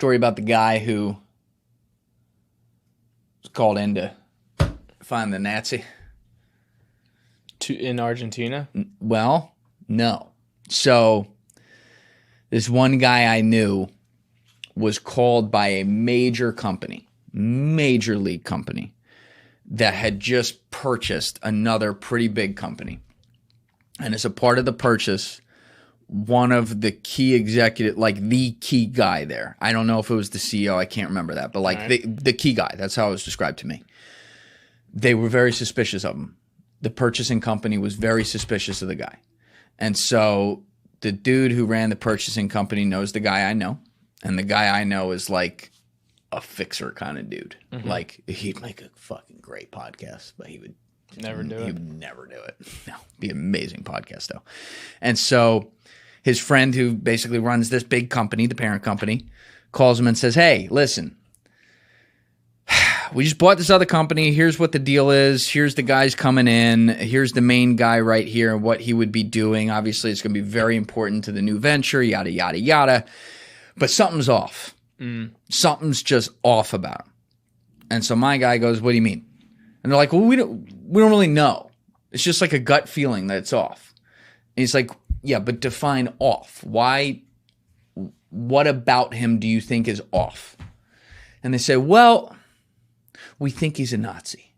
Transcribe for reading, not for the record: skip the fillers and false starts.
story about the guy who was called in to find the Nazi? In Argentina? Well, no. So this one guy I knew was called by a major company, major league company, that had just purchased another pretty big company. And as a part of the purchase, one of the key executive, like the key guy there, I don't know if it was the CEO, I can't remember that, but like the key guy, that's how it was described to me. They were very suspicious of him. The purchasing company was very suspicious of the guy. And so the dude who ran the purchasing company knows the guy I know. And the guy I know is like a fixer kind of dude. Mm-hmm. Like he'd make a fucking great podcast, but he would never do it. No, be an amazing podcast though. And so his friend who basically runs this big company, the parent company, calls him and says, "Hey, listen, we just bought this other company. Here's what the deal is. Here's the guys coming in. Here's the main guy right here and what he would be doing. Obviously, it's going to be very important to the new venture, yada, yada, yada. But something's off. Something's just off about him." And so my guy goes, "What do you mean?" And they're like, "Well, we don't really know. It's just like a gut feeling that it's off." And he's like, "Yeah, but define off. Why? What about him do you think is off?" And they say, "Well, we think he's a Nazi."